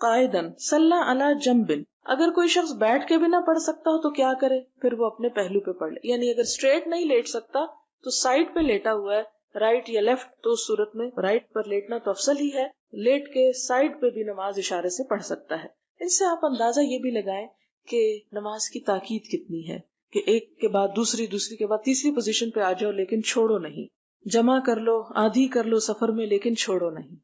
قائدن صلی علی جنب، اگر کوئی شخص بیٹھ کے بھی نہ پڑھ سکتا ہو تو کیا کرے؟ پھر وہ اپنے پہلو پہ پڑھ لے، یعنی اگر اسٹریٹ نہیں لیٹ سکتا تو سائڈ پہ لیٹا ہوا ہے، رائٹ یا لیفٹ، تو اس صورت میں رائٹ پر لیٹنا تو افضل ہی ہے، لیٹ کے سائڈ پہ بھی نماز اشارے سے پڑھ سکتا ہے۔ اس سے آپ اندازہ یہ بھی لگائیں کہ نماز کی تاکید کتنی ہے، کہ ایک کے بعد دوسری، دوسری کے بعد تیسری پوزیشن پہ آ جاؤ لیکن چھوڑو نہیں، جمع کر لو، آدھی کر لو سفر میں لیکن چھوڑو نہیں۔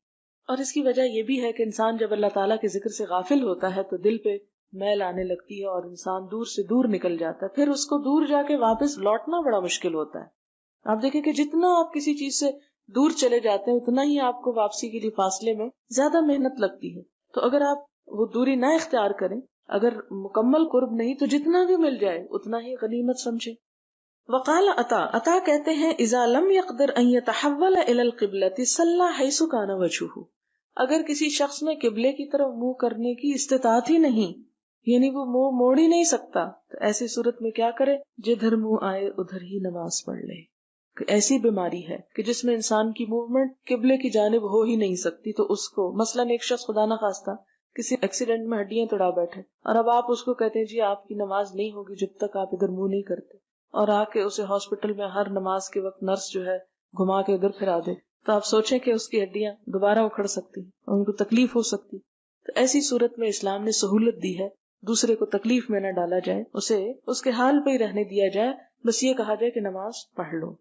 اور اس کی وجہ یہ بھی ہے کہ انسان جب اللہ تعالیٰ کے ذکر سے غافل ہوتا ہے تو دل پہ میل آنے لگتی ہے اور انسان دور سے دور نکل جاتا ہے، پھر اس کو دور جا کے واپس لوٹنا بڑا مشکل ہوتا ہے۔ آپ دیکھیں کہ جتنا آپ کسی چیز سے دور چلے جاتے ہیں اتنا ہی آپ کو واپسی کے لیے فاصلے میں زیادہ محنت لگتی ہے۔ تو اگر آپ وہ دوری نہ اختیار کریں، اگر مکمل قرب نہیں تو جتنا بھی مل جائے اتنا ہی غنیمت سمجھیں۔ وقال عطا کہتے ہیں اذا لم يقدر ان يتحول الى القبلة صلى حيث كان وجهه، اگر کسی شخص میں قبلے کی طرف منہ کرنے کی استطاعت ہی نہیں، یعنی وہ منہ موڑ ہی نہیں سکتا، تو ایسی صورت میں کیا کرے؟ جدھر منہ آئے ادھر ہی نماز پڑھ لے۔ ایسی بیماری ہے کہ جس میں انسان کی موومنٹ قبلے کی جانب ہو ہی نہیں سکتی، تو اس کو مثلاً ایک شخص خدا نہ خواستہ کسی ایکسیڈنٹ میں ہڈیاں توڑا بیٹھے اور اب آپ اس کو کہتے ہیں جی آپ کی نماز نہیں ہوگی جب تک آپ ادھر منہ نہیں کرتے، اور آ کے اسے ہاسپٹل میں ہر نماز کے وقت نرس جو ہے گھما کے ادھر پھرا دے، تو آپ سوچیں کہ اس کی ہڈیاں دوبارہ اکھڑ سکتی ہیں، ان کو تکلیف ہو سکتی۔ تو ایسی صورت میں اسلام نے سہولت دی ہے، دوسرے کو تکلیف میں نہ ڈالا جائے، اسے اس کے حال پہ ہی رہنے دیا جائے، بس یہ کہا جائے کہ نماز پڑھ لو۔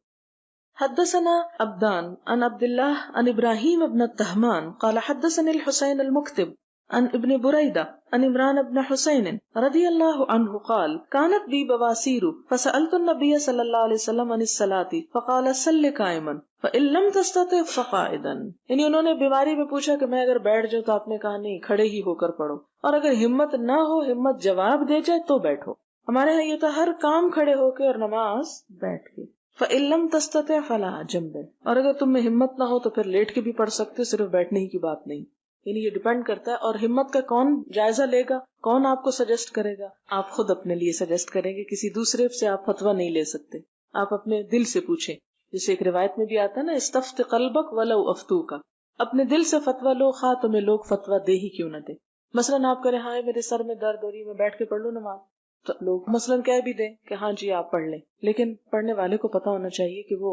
حدثنا عبدان عن عبد الله عن ابراہیم ابن التہمان قال حدثني الحسین المکتب عن ابن بریدہ عن عمران بن حسین رضی اللہ عنہ قال كانت بی بواسیر فسألت النبی صلی اللہ علیہ وسلم عن الصلاة فقال صل قائما فإن لم تستطع فقاعدا، یعنی انہوں نے بیماری میں پوچھا کہ میں اگر بیٹھ جاؤں، تو آپ نے کہا نہیں، کھڑے ہی ہو کر پڑھو، اور اگر ہمت نہ ہو، ہمت جواب دے جائے تو بیٹھو۔ ہمارے ہاں یہ تو ہر کام کھڑے ہو کے اور نماز بیٹھ کے۔ فإن لم تستطع فلا جنب، اور اگر تم میں ہمت نہ ہو تو پھر لیٹ کے بھی پڑھ سکتے، صرف بیٹھنے ہی کی بات نہیں، یعنی یہ ڈیپینڈ کرتا ہے۔ اور ہمت کا کون جائزہ لے گا، کون آپ کو سجیسٹ کرے گا؟ آپ خود اپنے لیے سجیسٹ کریں گے، کسی دوسرے سے آپ فتویٰ نہیں لے سکتے، آپ اپنے دل سے پوچھیں، جیسے ایک روایت میں بھی آتا ہے نا استفت قلبک ولو افتوک، اپنے دل سے فتویٰ لو، خواہ تمہیں لوگ فتویٰ دے ہی کیوں نہ دے۔ مثلاً آپ کریں ہاں میرے سر میں درد ہو رہی ہے، میں بیٹھ کے پڑھ لوں نماز، تو لوگ مثلاً کہہ بھی دیں کہ ہاں جی آپ پڑھ لیں، لیکن پڑھنے والے کو پتا ہونا چاہیے کہ وہ